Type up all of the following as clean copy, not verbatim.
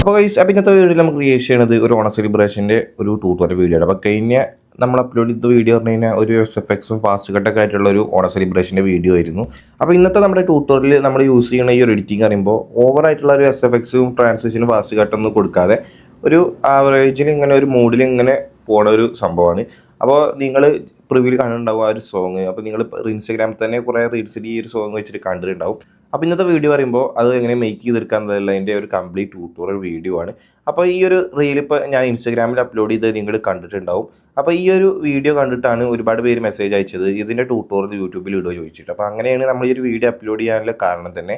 അപ്പോൾ ഇന്നത്തെ വീഡിയോയിൽ നമുക്ക് ക്രിയേറ്റ് ചെയ്യണത് ഒരു ഓണ സെലിബ്രേഷൻ്റെ ഒരു ട്യൂട്ടോറിയൽ വീഡിയോ ആണ്. അപ്പോൾ കഴിഞ്ഞ നമ്മൾ അപ്ലോഡ് ചെയ്ത വീഡിയോ പറഞ്ഞു കഴിഞ്ഞാൽ ഒരു എഫക്ട്സും ഫാസ്റ്റ് കട്ടൊക്കെ ആയിട്ടുള്ള ഒരു ഓണ സെലിബ്രേഷൻ്റെ വീഡിയോ ആയിരുന്നു. അപ്പോൾ ഇന്നത്തെ നമ്മുടെ ട്യൂട്ടോറിയൽ നമ്മൾ യൂസ് ചെയ്യുന്ന ഈ ഒരു എഡിറ്റിംഗ് പറയുമ്പോൾ ഓവറായിട്ടുള്ള ഒരു എഫക്ട്സും ട്രാൻസിഷനും ഫാസ്റ്റ് കട്ടൊന്നും കൊടുക്കാതെ ഒരു ആവറേജിൽ ഇങ്ങനെ ഒരു മൂഡിൽ ഇങ്ങനെ പോണ ഒരു സംഭവമാണ്. അപ്പോൾ നിങ്ങൾ പ്രിവ്യൂവിൽ കണ്ടിട്ടുണ്ടാവും ആ ഒരു സോങ്. അപ്പോൾ നിങ്ങൾ ഇൻസ്റ്റാഗ്രാമിൽ തന്നെ കുറേ റീൽസിൽ ഈ ഒരു സോങ് വെച്ചിട്ട് കണ്ടിട്ടുണ്ടാവും. അപ്പോൾ ഇന്നത്തെ വീഡിയോ പറയുമ്പോൾ അത് എങ്ങനെ മേക്ക് ചെയ്തെടുക്കുക എന്നുള്ളതിൻ്റെ ഒരു കംപ്ലീറ്റ് ട്യൂട്ടോറിയൽ വീഡിയോ ആണ്. അപ്പോൾ ഈ ഒരു റീൽ ഇപ്പോൾ ഞാൻ ഇൻസ്റ്റാഗ്രാമിൽ അപ്ലോഡ് ചെയ്ത് നിങ്ങൾ കണ്ടിട്ടുണ്ടാവും. അപ്പോൾ ഈ ഒരു വീഡിയോ കണ്ടിട്ടാണ് ഒരുപാട് പേര് മെസ്സേജ് അയച്ചത് ഇതിൻ്റെ ട്യൂട്ടോറിയൽ യൂട്യൂബിൽ ഇടുക ചോദിച്ചിട്ട്. അപ്പോൾ അങ്ങനെയാണ് നമ്മൾ ഈ ഒരു വീഡിയോ അപ്ലോഡ് ചെയ്യാനുള്ള കാരണം തന്നെ.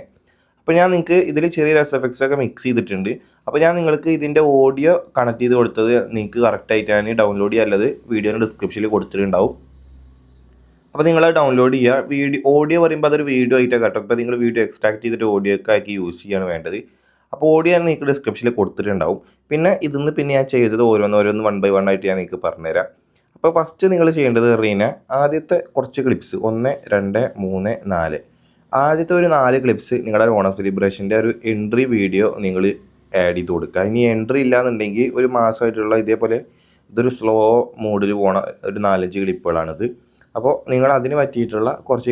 അപ്പോൾ ഞാൻ നിങ്ങൾക്ക് ഇതിൽ ചെറിയ എഫക്ട്സ് ഒക്കെ മിക്സ് ചെയ്തിട്ടുണ്ട്. അപ്പോൾ ഞാൻ നിങ്ങൾക്ക് ഇതിൻ്റെ ഓഡിയോ കണക്ട് ചെയ്ത് കൊടുത്തത് നിങ്ങൾക്ക് കറക്റ്റായിട്ട് ഞാൻ ഡൗൺലോഡ് ചെയ്യാനുള്ളത് വീഡിയോയുടെ ഡിസ്ക്രിപ്ഷനിൽ കൊടുത്തിട്ടുണ്ടാവും. അപ്പോൾ നിങ്ങൾ ഡൗൺലോഡ് ചെയ്യുക. ഓഡിയോ പറയുമ്പോൾ അതൊരു വീഡിയോ ആയിട്ടാണ് കേട്ടോ. അപ്പോൾ നിങ്ങൾ വീഡിയോ എക്സ്ട്രാക്ട് ചെയ്തിട്ട് ഓഡിയോ ഒക്കെ ആക്കി യൂസ് ചെയ്യാണ് വേണ്ടത്. അപ്പോൾ ഓഡിയോ ഞാൻ നിങ്ങൾക്ക് ഡിസ്ക്രിപ്ഷനിൽ കൊടുത്തിട്ടുണ്ടാവും. പിന്നെ ഇതിന്ന് ഞാൻ ചെയ്തത് ഓരോന്ന് 1 by 1 ആയിട്ട് ഞാൻ നിങ്ങൾക്ക് പറഞ്ഞുതരാം. അപ്പോൾ ഫസ്റ്റ് നിങ്ങൾ ചെയ്യേണ്ടത് പറഞ്ഞാൽ ആദ്യത്തെ കുറച്ച് ക്ലിപ്സ് 1, 2, 3, 4 ആദ്യത്തെ ഒരു 4 ക്ലിപ്സ് നിങ്ങളുടെ ഓണം സെലിബ്രേഷൻ്റെ ഒരു എൻട്രി വീഡിയോ നിങ്ങൾ ആഡ് ചെയ്ത് കൊടുക്കുക. ഇനി എൻട്രി ഇല്ലയെന്നുണ്ടെങ്കിൽ ഒരു മാസമായിട്ടുള്ള ഇതേപോലെ ഇതൊരു സ്ലോ മോഡിൽ പോണ ഒരു 4-5 ക്ലിപ്പുകളാണിത്. അപ്പോൾ നിങ്ങൾ അതിന് പറ്റിയിട്ടുള്ള കുറച്ച്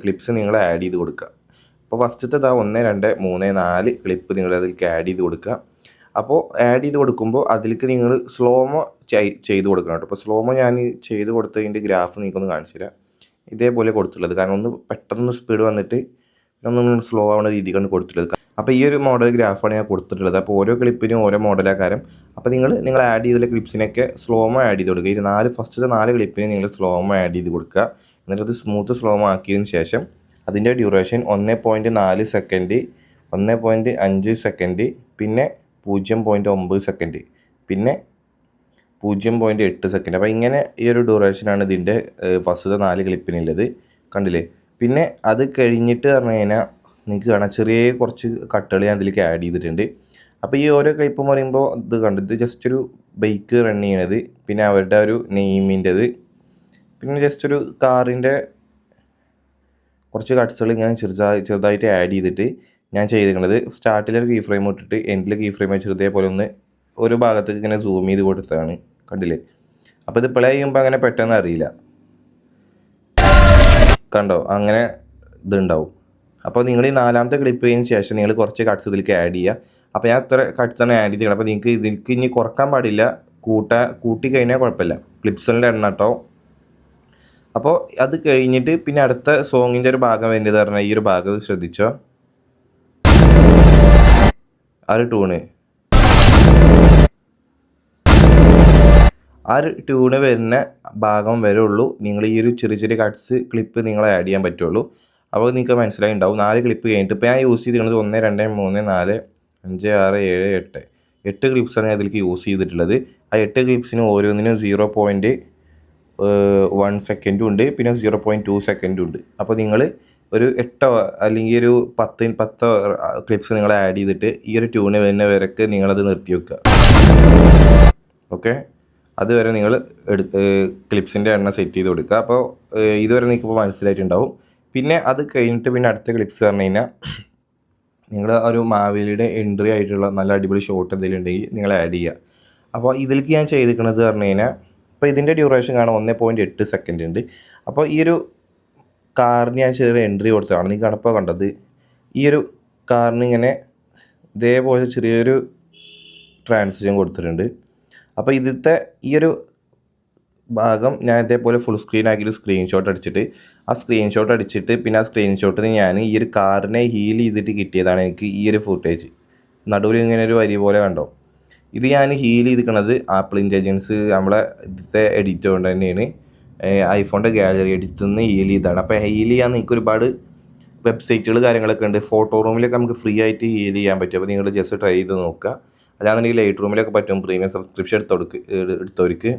ക്ലിപ്സ് നിങ്ങൾ ആഡ് ചെയ്ത് കൊടുക്കുക. അപ്പോൾ ഫസ്റ്റത്തെ 1, 2, 3, 4 ക്ലിപ്പ് നിങ്ങൾ അതിലേക്ക് ആഡ് ചെയ്ത് കൊടുക്കുക. അപ്പോൾ ആഡ് ചെയ്ത് കൊടുക്കുമ്പോൾ അതിലേക്ക് നിങ്ങൾ സ്ലോമോ ചെയ്ത് കൊടുക്കണം കേട്ടോ. അപ്പോൾ സ്ലോമോ ഞാൻ ചെയ്ത് കൊടുത്തതിൻ്റെ ഗ്രാഫ് നിങ്ങൾക്കൊന്ന് കാണിച്ചു തരാം. ഇതേപോലെ കൊടുത്തുള്ളത്, കാരണം ഒന്ന് പെട്ടെന്ന് സ്പീഡ് വന്നിട്ട് ഒന്ന് സ്ലോ ആവുന്ന രീതിക്കാണ് കൊടുത്തിട്ടുള്ളത്. അപ്പോൾ ഈ ഒരു മോഡൽ ഗ്രാഫാണ് ഞാൻ കൊടുത്തിട്ടുള്ളത്. അപ്പോൾ ഓരോ ക്ലിപ്പിനും ഓരോ മോഡലാക്കാരം. അപ്പോൾ നിങ്ങൾ ആഡ് ചെയ്തുള്ള ക്ലിപ്സിനൊക്കെ സ്ലോമോ ആഡ് ചെയ്ത് കൊടുക്കുക. ഈ ഫസ്റ്റത്തെ 4 ക്ലിപ്പിന് നിങ്ങൾ സ്ലോമോ ആഡ് ചെയ്ത് കൊടുക്കുക. എന്നിട്ട് അത് സ്മൂത്ത് സ്ലോമോ ആക്കിയതിന് ശേഷം അതിൻ്റെ ഡ്യൂറേഷൻ 1.4 സെക്കൻഡ്, 1.5 സെക്കൻഡ്, പിന്നെ 0.9 സെക്കൻഡ്, പിന്നെ 0.8 സെക്കൻഡ്. അപ്പോൾ ഇങ്ങനെ ഈ ഒരു ഡ്യൂറേഷനാണ് ഇതിൻ്റെ ഫസ്റ്റത്തെ 4 ക്ലിപ്പിനുള്ളത്. കണ്ടില്ലേ? പിന്നെ അത് കഴിഞ്ഞിട്ട് പറഞ്ഞു കഴിഞ്ഞാൽ നിങ്ങൾക്ക് കാണാം ചെറിയ കുറച്ച് കട്ടുകൾ ഞാൻ അതിലേക്ക് ആഡ് ചെയ്തിട്ടുണ്ട്. അപ്പോൾ ഈ ഓരോ ക്ലിപ്പും പറയുമ്പോൾ ഇത് ഇത് ജസ്റ്റ് ഒരു ബൈക്ക് റൺ ചെയ്യണത്, പിന്നെ അവരുടെ ഒരു നെയിമിൻ്റെത്, പിന്നെ ജസ്റ്റ് ഒരു കാറിൻ്റെ കുറച്ച് കട്ട്സുകൾ ഇങ്ങനെ ചെറുതായിട്ട് ആഡ് ചെയ്തിട്ട് ഞാൻ ചെയ്തിരിക്കുന്നത് സ്റ്റാർട്ടിലൊരു കീ ഫ്രെയിം ഇട്ടിട്ട് എൻഡിൽ കീ ഫ്രെയിം വെച്ചിട്ട് ഇതേപോലെ ഒന്ന് ഒരു ഭാഗത്തേക്ക് ഇങ്ങനെ സൂം ചെയ്ത് കൊടുത്തതാണ്. കണ്ടില്ലേ? അപ്പോൾ ഇത് പ്ലേ ചെയ്യുമ്പോൾ അങ്ങനെ പെട്ടെന്ന് അറിയില്ല. കണ്ടോ? അങ്ങനെ ഇതുണ്ടാവും. അപ്പോൾ നിങ്ങൾ ഈ 4ാമത്തെ ക്ലിപ്പ് കഴിഞ്ഞ ശേഷം നിങ്ങൾ കുറച്ച് കട്ട്സ് ഇതിലേക്ക് ആഡ് ചെയ്യുക. അപ്പോൾ ഞാൻ അത്ര കട്ട്സാണ് ആഡ് ചെയ്തിരിക്കണം. അപ്പോൾ നിങ്ങൾക്ക് ഇതിലേക്ക് ഇനി കുറക്കാൻ പാടില്ല, കൂട്ടി കഴിഞ്ഞാൽ കുഴപ്പമില്ല. ക്ലിപ്സിൻ്റെ എണ്ണം കേട്ടോ. അപ്പോൾ അത് കഴിഞ്ഞിട്ട് പിന്നെ അടുത്ത സോങ്ങിൻ്റെ ഒരു ഭാഗം വേണ്ടത് പറഞ്ഞാൽ ഈ ഒരു ഭാഗം ശ്രദ്ധിച്ചോ. ആ ഒരു ട്യൂണ് വരുന്ന ഭാഗം വരെ ഉള്ളൂ നിങ്ങൾ ഈ ഒരു ചെറിയ കട്ട്സ് ക്ലിപ്പ് നിങ്ങൾ ആഡ് ചെയ്യാൻ പറ്റുള്ളൂ. അപ്പോൾ നിങ്ങൾക്ക് മനസ്സിലായി ഉണ്ടാവും. 4 ക്ലിപ്പ് കഴിഞ്ഞിട്ട് ഇപ്പോൾ ഞാൻ യൂസ് ചെയ്തിരിക്കുന്നത് 1, 2, 3, 4, 5, 6, 7, 8 ക്ലിപ്സാണ് ഞാൻ അതിലേക്ക് യൂസ് ചെയ്തിട്ടുള്ളത്. ആ 8 ക്ലിപ്സിന് ഓരോന്നിനും 0.1 സെക്കൻഡും ഉണ്ട്, പിന്നെ 0.2 സെക്കൻഡും ഉണ്ട്. അപ്പോൾ നിങ്ങൾ ഒരു 8 അല്ലെങ്കിൽ ഒരു 10 ക്ലിപ്സ് നിങ്ങൾ ആഡ് ചെയ്തിട്ട് ഈ ഒരു ട്യൂണ് വരുന്ന വരക്ക് നിങ്ങളത് നിർത്തി വെക്കുക. ഓക്കെ, അതുവരെ നിങ്ങൾ ക്ലിപ്സിൻ്റെ എണ്ണം സെറ്റ് ചെയ്ത് കൊടുക്കുക. അപ്പോൾ ഇതുവരെ നിങ്ങൾക്കിപ്പോൾ മനസ്സിലായിട്ടുണ്ടാവും. പിന്നെ അത് കഴിഞ്ഞിട്ട് പിന്നെ അടുത്ത ക്ലിപ്സ് പറഞ്ഞു കഴിഞ്ഞാൽ നിങ്ങൾ ഒരു മാവേലിയുടെ എൻട്രി ആയിട്ടുള്ള നല്ല അടിപൊളി ഷോട്ട് എന്തെങ്കിലും ഉണ്ടെങ്കിൽ നിങ്ങൾ ആഡ് ചെയ്യുക. അപ്പോൾ ഇതിലേക്ക് ഞാൻ ചെയ്തിരിക്കുന്നത് പറഞ്ഞു കഴിഞ്ഞാൽ ഇപ്പോൾ ഇതിൻ്റെ ഡ്യൂറേഷൻ കാണാൻ 1.8 സെക്കൻഡ് ഉണ്ട്. അപ്പോൾ ഈ ഒരു കാറിന് ഞാൻ ചെറിയ എൻട്രി കൊടുത്തതാണ്. നിങ്ങൾ ഇപ്പോൾ കണ്ടത് ഈ ഒരു കാറിന് ഇങ്ങനെ ഇതേപോലെ ചെറിയൊരു ട്രാൻസിഷൻ കൊടുത്തിട്ടുണ്ട്. അപ്പോൾ ഇതിലത്തെ ഈ ഒരു ഭാഗം ഞാൻ ഇതേപോലെ ഫുൾ സ്ക്രീൻ ആക്കിയിട്ട് സ്ക്രീൻഷോട്ട് അടിച്ചിട്ട് പിന്നെ ആ സ്ക്രീൻഷോട്ടിന് ഞാൻ ഈ ഒരു കാറിനെ ഹീൽ ചെയ്തിട്ട് കിട്ടിയതാണ് എനിക്ക് ഈ ഒരു ഫുട്ടേജ്. നടുവിൽ ഇങ്ങനെ ഒരു വരി പോലെ കണ്ടോ? ഇത് ഞാൻ ഹീൽ ചെയ്തിരിക്കുന്നത് ആപ്പിൾ ഇൻ്റലിജൻസ് നമ്മളെ ഇതിലത്തെ എഡിറ്റ് കൊണ്ട് തന്നെയാണ്. ഐഫോണിൻ്റെ ഗാലറി എഡിറ്റിൽ നിന്ന് ഹീൽ ചെയ്തതാണ്. അപ്പോൾ ഹീൽ ചെയ്യാൻ നിങ്ങൾക്ക് ഒരുപാട് വെബ്സൈറ്റുകൾ കാര്യങ്ങളൊക്കെ ഉണ്ട്. ഫോട്ടോ റൂമിലൊക്കെ നമുക്ക് ഫ്രീ ആയിട്ട് ഹീൽ ചെയ്യാൻ പറ്റും. അപ്പോൾ നിങ്ങൾ ജസ്റ്റ് ട്രൈ ചെയ്ത് നോക്കുക. അല്ലാന്നുണ്ടെങ്കിൽ ലൈറ്റ് റൂമിലൊക്കെ പറ്റും, പ്രീമിയം സബ്സ്ക്രിപ്ഷൻ എടുത്തവർക്ക്.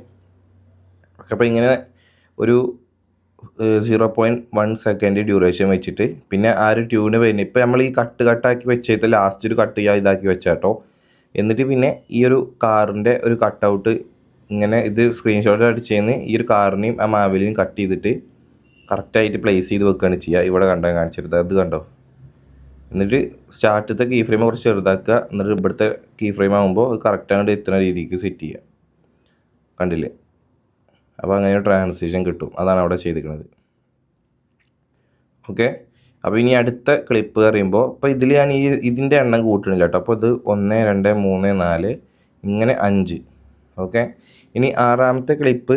അപ്പോൾ ഇങ്ങനെ ഒരു 0.1 സെക്കൻഡ് ഡ്യൂറേഷൻ വെച്ചിട്ട് പിന്നെ ആ ഒരു ട്യൂണ് വരുന്നത് ഇപ്പോൾ നമ്മൾ ഈ കട്ടാക്കി വെച്ചിട്ട് ലാസ്റ്റ് ഒരു കട്ട് ഇതാക്കി വെച്ചാട്ടോ. എന്നിട്ട് പിന്നെ ഈ ഒരു കാറിൻ്റെ ഒരു കട്ടൗട്ട് ഇങ്ങനെ ഇത് സ്ക്രീൻഷോട്ട് അടിച്ചതിന് ഈ ഒരു കാറിനെയും ആ മാവേലിനെയും കട്ട് ചെയ്തിട്ട് കറക്റ്റായിട്ട് പ്ലേസ് ചെയ്ത് വെക്കുകയാണ് ചെയ്യുക. ഇവിടെ കാണിച്ചിരുന്നത് അത് കണ്ടോ? എന്നിട്ട് സ്റ്റാർട്ടത്തെ കീ ഫ്രെയിം കുറച്ച് ചെറുതാക്കുക. എന്നിട്ട് ഇവിടുത്തെ കീ ഫ്രെയിം ആകുമ്പോൾ അത് കറക്റ്റായിട്ട് എത്തുന്ന രീതിക്ക് സെറ്റ് ചെയ്യുക. കണ്ടില്ലേ? അപ്പോൾ അങ്ങനെ ട്രാൻസിഷൻ കിട്ടും. അതാണ് അവിടെ ചെയ്തിരിക്കുന്നത്. ഓക്കെ. അപ്പോൾ ഇനി അടുത്ത ക്ലിപ്പ് പറയുമ്പോൾ ഇപ്പോൾ ഇതിൽ ഞാൻ ഇതിൻ്റെ എണ്ണം കൂട്ടണില്ല കേട്ടോ. അപ്പോൾ ഇത് 1 2 3 4 ഇങ്ങനെ 5. ഓക്കെ. ഇനി ആറാമത്തെ ക്ലിപ്പ്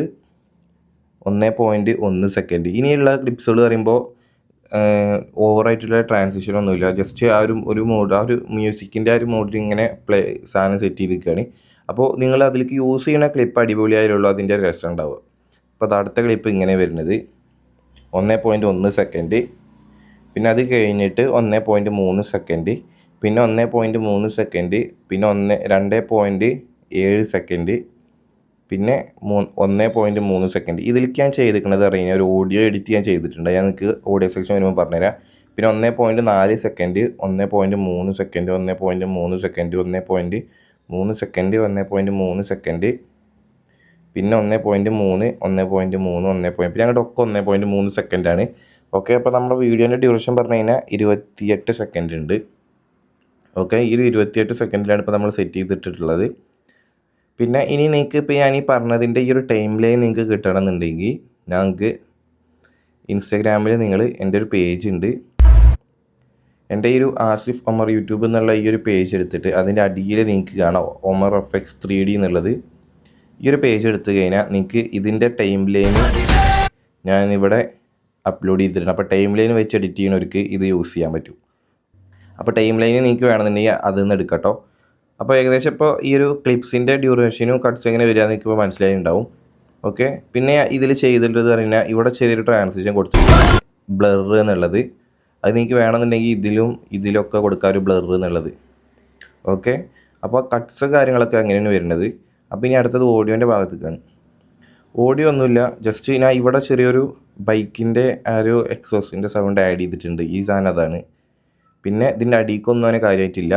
1.1 സെക്കൻഡ്. ഇനിയുള്ള ക്ലിപ്സുകൾ പറയുമ്പോൾ ഓവറായിട്ടുള്ള ട്രാൻസിഷനൊന്നുമില്ല. ജസ്റ്റ് ആ ഒരു മോഡ്, ആ ഒരു മ്യൂസിക്കിൻ്റെ ആ ഒരു മോഡിൽ ഇങ്ങനെ സാധനം സെറ്റ് ചെയ്തിരിക്കുകയാണ്. അപ്പോൾ നിങ്ങൾ അതിലേക്ക് യൂസ് ചെയ്യുന്ന ക്ലിപ്പ് അടിപൊളിയായുള്ളൂ അതിൻ്റെ രസം ഉണ്ടാവുക. അപ്പോൾ അത് അടുത്ത ക്ലിപ്പ് ഇങ്ങനെ വരുന്നത് 1.1 സെക്കൻഡ്, പിന്നെ അത് കഴിഞ്ഞിട്ട് 1.3 സെക്കൻഡ്, പിന്നെ 1.3 സെക്കൻഡ്, പിന്നെ 2.7 സെക്കൻഡ്, പിന്നെ 1.3 സെക്കൻഡ്. ഇതിലേക്ക് ഞാൻ ചെയ്തിരിക്കുന്നത് അറിയാം, ഒരു ഓഡിയോ എഡിറ്റ് ഞാൻ ചെയ്തിട്ടുണ്ട്. ഞാൻ നിങ്ങൾക്ക് ഓഡിയോ സെക്ഷൻ വരുമ്പോൾ പറഞ്ഞുതരാം. പിന്നെ 1.4 second, 1.3 second, 1.3 second, 1.3 second, 1.3 second, പിന്നെ 1.3, 1.3, പിന്നെ അങ്ങോട്ട് ഒക്കെ 1.3 സെക്കൻഡാണ്. ഓക്കെ. അപ്പോൾ നമ്മുടെ വീഡിയോൻ്റെ ഡ്യൂറേഷൻ പറഞ്ഞു കഴിഞ്ഞാൽ 28 സെക്കൻഡ് ഉണ്ട്. ഓക്കെ. ഈ 28 സെക്കൻഡിലാണ് ഇപ്പോൾ നമ്മൾ സെറ്റ് ചെയ്തിട്ടുള്ളത്. പിന്നെ ഇനി നിങ്ങൾക്ക് ഇപ്പോൾ ഞാൻ ഈ പറഞ്ഞതിൻ്റെ ഈ ഒരു ടൈം ലൈൻ നിങ്ങൾക്ക് കിട്ടണമെന്നുണ്ടെങ്കിൽ ഞങ്ങൾക്ക് ഇൻസ്റ്റാഗ്രാമിൽ നിങ്ങൾ എൻ്റെ ഒരു പേജ് ഉണ്ട്. എൻ്റെ ഈ ഒരു ആസിഫ് ഒമർ യൂട്യൂബ് എന്നുള്ള ഈ ഒരു പേജ് എടുത്തിട്ട് അതിൻ്റെ അടിയിൽ നിങ്ങൾക്ക് കാണാം ഒമർ FX 3D എന്നുള്ളത്. ഈ ഒരു പേജ് എടുത്തു കഴിഞ്ഞാൽ നിങ്ങൾക്ക് ഇതിൻ്റെ ടൈം ലൈൻ ഞാനിവിടെ അപ്ലോഡ് ചെയ്തിട്ടുണ്ട്. അപ്പോൾ ടൈം ലൈൻ വെച്ച് എഡിറ്റ് ചെയ്യുന്നവർക്ക് ഇത് യൂസ് ചെയ്യാൻ പറ്റും. അപ്പോൾ ടൈം ലൈൻ നിങ്ങൾക്ക് വേണമെന്നുണ്ടെങ്കിൽ അതിൽ നിന്ന് എടുക്കട്ടോ. അപ്പോൾ ഏകദേശം ഇപ്പോൾ ഈ ഒരു ക്ലിപ്സിൻ്റെ ഡ്യൂറേഷനും കട്ട്സ് എങ്ങനെ വരിക എന്ന് ഇപ്പോൾ മനസ്സിലായിട്ടുണ്ടാവും. ഓക്കെ. പിന്നെ ഇതിൽ ചെയ്തിട്ടുള്ളത് പറഞ്ഞാൽ ഇവിടെ ചെറിയൊരു ട്രാൻസിഷൻ കൊടുത്തിട്ടുണ്ട്, ബ്ലർ എന്നുള്ളത്. അത് നിങ്ങൾക്ക് വേണമെന്നുണ്ടെങ്കിൽ ഇതിലൊക്കെ കൊടുക്കാം ഒരു ബ്ലർ എന്നുള്ളത്. ഓക്കെ. അപ്പോൾ കട്ട്സ് കാര്യങ്ങളൊക്കെ അങ്ങനെയാണ് വരുന്നത്. അപ്പോൾ ഇനി അടുത്തത് ഓഡിയോൻ്റെ ഭാഗത്തേക്കാണ്. ഓഡിയോ ഒന്നുമില്ല, ജസ്റ്റ് ഞാൻ ഇവിടെ ചെറിയൊരു ബൈക്കിൻ്റെ ആ ഒരു എക്സോസിൻ്റെ സൗണ്ട് ആഡ് ചെയ്തിട്ടുണ്ട്. ഈ സാധനം അതാണ്. പിന്നെ ഇതിൻ്റെ അടിക്കൊന്നും അങ്ങനെ കാര്യമായിട്ടില്ല.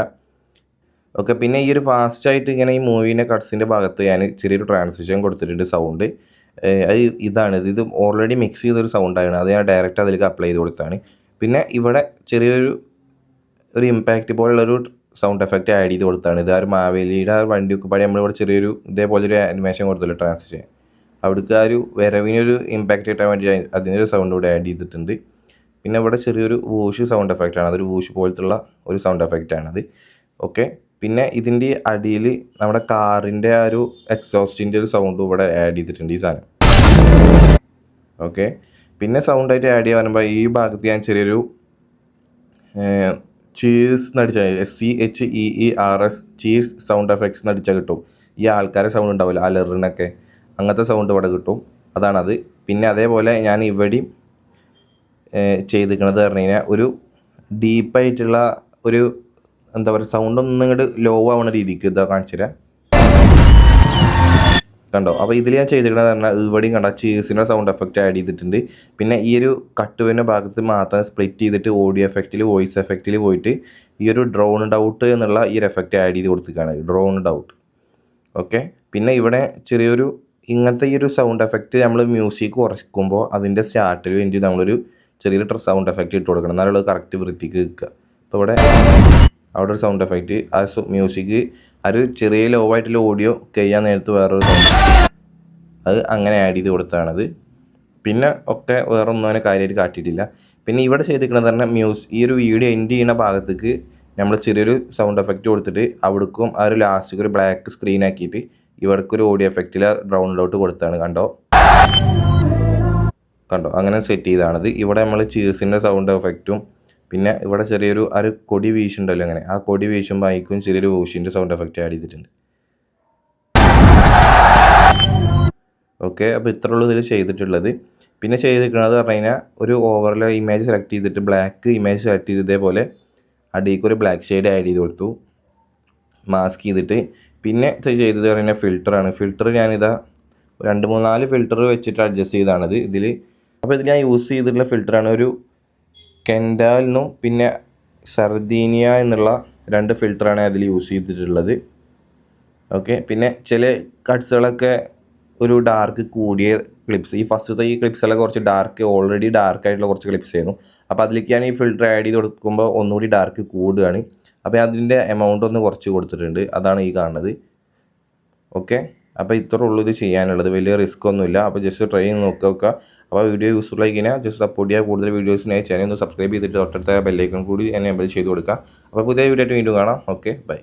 ഓക്കെ. പിന്നെ ഈ ഒരു ഫാസ്റ്റായിട്ട് ഇങ്ങനെ ഈ മൂവീൻ്റെ കട്ട്സിൻ്റെ ഭാഗത്ത് ഞാൻ ചെറിയൊരു ട്രാൻസിഷൻ കൊടുത്തിട്ടുണ്ട് സൗണ്ട്. അത് ഇത് ഓൾറെഡി മിക്സ് ചെയ്തൊരു സൗണ്ടാണ്. അത് ഞാൻ ഡയറക്റ്റ് അതിലേക്ക് അപ്ലൈ ചെയ്ത് കൊടുത്താണ്. പിന്നെ ഇവിടെ ചെറിയൊരു ഇമ്പാക്റ്റ് പോലുള്ളൊരു സൗണ്ട് എഫക്റ്റ് ആഡ് ചെയ്ത് കൊടുത്താണ്. ഇത് ആ ഒരു മാവേലിയുടെ ആ വണ്ടിയൊക്കെ പാടി നമ്മളിവിടെ ചെറിയൊരു ഇതേപോലൊരു ആനിമേഷൻ കൊടുത്തല്ലോ ട്രാൻസിഷൻ. അവിടേക്ക് ആ ഒരു വരവിനൊരു ഇമ്പാക്റ്റ് കിട്ടാൻ വേണ്ടി അതിനൊരു സൗണ്ട് ഇവിടെ ആഡ് ചെയ്തിട്ടുണ്ട്. പിന്നെ ഇവിടെ ചെറിയൊരു വൂഷ് സൗണ്ട് എഫക്റ്റാണ്, അതൊരു വൂഷ് പോലത്തുള്ള ഒരു സൗണ്ട് എഫക്റ്റാണത്. ഓക്കെ. പിന്നെ ഇതിൻ്റെ അടിയിൽ നമ്മുടെ കാറിൻ്റെ ആ ഒരു എക്സോസ്റ്റിൻ്റെ ഒരു സൗണ്ട് ഇവിടെ ആഡ് ചെയ്തിട്ടുണ്ട് ഈ സാധനം. ഓക്കെ. പിന്നെ സൗണ്ടായിട്ട് ആഡ് ചെയ്യാൻ വരുമ്പോൾ ഈ ഭാഗത്ത് ഞാൻ ചെറിയൊരു ചീസ് നടിച്ചാൽ CHEERS ചീസ് സൗണ്ട് എഫക്ട്സ് നടിച്ചാൽ കിട്ടും. ഈ ആൾക്കാരെ സൗണ്ട് ഉണ്ടാവില്ല അലറിനൊക്കെ, അങ്ങനത്തെ സൗണ്ട് ഇവിടെ കിട്ടും. അതാണത്. പിന്നെ അതേപോലെ ഞാൻ ഇവിടെയും ചെയ്തിരിക്കണത് പറഞ്ഞു കഴിഞ്ഞാൽ ഒരു ഡീപ്പായിട്ടുള്ള ഒരു എന്താ പറയുക സൗണ്ട് ഒന്നും ഇങ്ങോട്ട് ലോ ആവുന്ന രീതിക്ക് ഇതാ കാണിച്ചു തരാം. കണ്ടോ? അപ്പോൾ ഇതിൽ ഞാൻ ചെയ്തിരിക്കണത് പറഞ്ഞാൽ ഇവിടെയും കണ്ട ചീസിൻ്റെ സൗണ്ട് എഫക്റ്റ് ആഡ് ചെയ്തിട്ടുണ്ട്. പിന്നെ ഈ ഒരു കട്ടുവിൻ്റെ ഭാഗത്ത് മാത്രം സ്പ്ലിറ്റ് ചെയ്തിട്ട് ഓഡിയോ എഫക്റ്റിൽ വോയിസ് എഫക്റ്റിൽ പോയിട്ട് ഈ ഒരു ഡ്രോൺഡ് ഔട്ട് എന്നുള്ള ഈ ഒരു എഫക്റ്റ് ആഡ് ചെയ്ത് കൊടുത്തിരിക്കുകയാണ്, ഡ്രോൺഡ് ഔട്ട്. ഓക്കെ. പിന്നെ ഇവിടെ ചെറിയൊരു ഇങ്ങനത്തെ ഈ ഒരു സൗണ്ട് എഫക്റ്റ് നമ്മൾ മ്യൂസിക് കുറയ്ക്കുമ്പോൾ അതിൻ്റെ സ്റ്റാർട്ടിൽ വേണ്ടി നമ്മളൊരു ചെറിയൊരു സൗണ്ട് എഫക്റ്റ് ഇട്ട് കൊടുക്കണം, എന്നാലുള്ളത് കറക്റ്റ് വൃത്തിക്ക് നിൽക്കുക. അപ്പോൾ ഇവിടെ അവിടെ ഒരു സൗണ്ട് എഫക്റ്റ് ആ മ്യൂസിക് ഒരു ചെറിയ ലോ ആയിട്ടുള്ള ഓഡിയോ കഴിയാൻ നേരത്ത് വേറൊരു സൗണ്ട് അത് അങ്ങനെ ആഡ് ചെയ്ത് കൊടുത്തതാണത്. പിന്നെ ഒക്കെ വേറെ ഒന്നും അങ്ങനെ കാര്യമായിട്ട് കാട്ടിയിട്ടില്ല. പിന്നെ ഇവിടെ ചെയ്തിരിക്കുന്നത് പറഞ്ഞാൽ ഈ ഒരു വീഡിയോ എൻഡ് ചെയ്യുന്ന ഭാഗത്തേക്ക് നമ്മൾ ചെറിയൊരു സൗണ്ട് എഫക്റ്റ് കൊടുത്തിട്ട് അവിടേക്കും ആ ഒരു ലാസ്റ്റ് ഒരു ബ്ലാക്ക് സ്ക്രീൻ ആക്കിയിട്ട് ഇവിടേക്കൊരു ഓഡിയോ എഫക്റ്റിൽ ഡൗൺലോഡ് ഔട്ട് കൊടുത്താണ്. കണ്ടോ അങ്ങനെ സെറ്റ് ചെയ്താണത്. ഇവിടെ നമ്മൾ ചീസിൻ്റെ സൗണ്ട് എഫക്റ്റും പിന്നെ ഇവിടെ ചെറിയൊരു ആ ഒരു കൊടി വീശുണ്ടല്ലോ, അങ്ങനെ ആ കൊടി വീശുമ്പോൾ ആയിക്കും ചെറിയൊരു വൂഷിൻ്റെ സൗണ്ട് എഫക്റ്റ് ആഡ് ചെയ്തിട്ടുണ്ട്. ഓക്കെ. അപ്പോൾ ഇത്രയുള്ളൂ ഇതിൽ ചെയ്തിട്ടുള്ളത്. പിന്നെ ചെയ്തിരിക്കുന്നത് പറഞ്ഞു കഴിഞ്ഞാൽ ഒരു ഓവറിലെ ഇമേജ് സെലക്ട് ചെയ്തിട്ട് ബ്ലാക്ക് ഇമേജ് സെലക്ട് ചെയ്ത് ഇതേപോലെ അടിയിലേക്ക് ഒരു ബ്ലാക്ക് ഷെയ്ഡ് ആഡ് ചെയ്ത് കൊടുത്തു, മാസ്ക് ചെയ്തിട്ട്. പിന്നെ ചെയ്തത് പറഞ്ഞാൽ ഫിൽറ്ററാണ്. ഫിൽറ്റർ ഞാനിതാ 2-3-4 ഫിൽറ്റർ വെച്ചിട്ട് അഡ്ജസ്റ്റ് ചെയ്താണിത് ഇതിൽ. അപ്പോൾ ഇത് ഞാൻ യൂസ് ചെയ്തിട്ടുള്ള ഫിൽറ്ററാണ് ഒരു കെൻഡാൽ നിന്നും പിന്നെ സർദീനിയ എന്നുള്ള 2 ഫിൽറ്ററാണ് അതിൽ യൂസ് ചെയ്തിട്ടുള്ളത്. ഓക്കെ. പിന്നെ ചില കട്ട്സുകളൊക്കെ ഒരു ഡാർക്ക് കൂടിയ ക്ലിപ്സ്, ഈ ഫസ്റ്റത്തെ ഈ ക്ലിപ്സെല്ലാം കുറച്ച് ഓൾറെഡി ഡാർക്കായിട്ടുള്ള കുറച്ച് ക്ലിപ്സ് ആയിരുന്നു. അപ്പോൾ അതിലേക്ക് ഞാൻ ഈ ഫിൽറ്റർ ആഡ് ചെയ്ത് കൊടുക്കുമ്പോൾ ഒന്നുകൂടി ഡാർക്ക് കൂടുകയാണ്. അപ്പോൾ ഞാൻ അതിൻ്റെ എമൗണ്ട് ഒന്ന് കുറച്ച് കൊടുത്തിട്ടുണ്ട്, അതാണ് ഈ കാണുന്നത്. ഓക്കെ, അപ്പോൾ ഇത്ര ഉള്ളൂ ഇത് ചെയ്യാനുള്ളത്, വലിയ റിസ്ക് ഒന്നുമില്ല. അപ്പോൾ ജസ്റ്റ് ട്രൈ ചെയ്ത് നോക്കുക. അപ്പോൾ വീഡിയോ യൂസ്ഫുൾ ആയി കഴിഞ്ഞാൽ ജസ്റ്റ് സപ്പോർട്ട് ചെയ്യുക. കൂടുതൽ വീഡിയോസിനായി ചാനൽ ഒന്ന് സബ്സ്ക്രൈബ് ചെയ്തിട്ട് തൊട്ടടുത്ത ബെല്ലൈക്കൺ കൂടി എനേബിൾ ചെയ്ത് കൊടുക്കുക. അപ്പോൾ പുതിയ വീഡിയോ ആയിട്ട് വീണ്ടും കാണാം. Okay, by.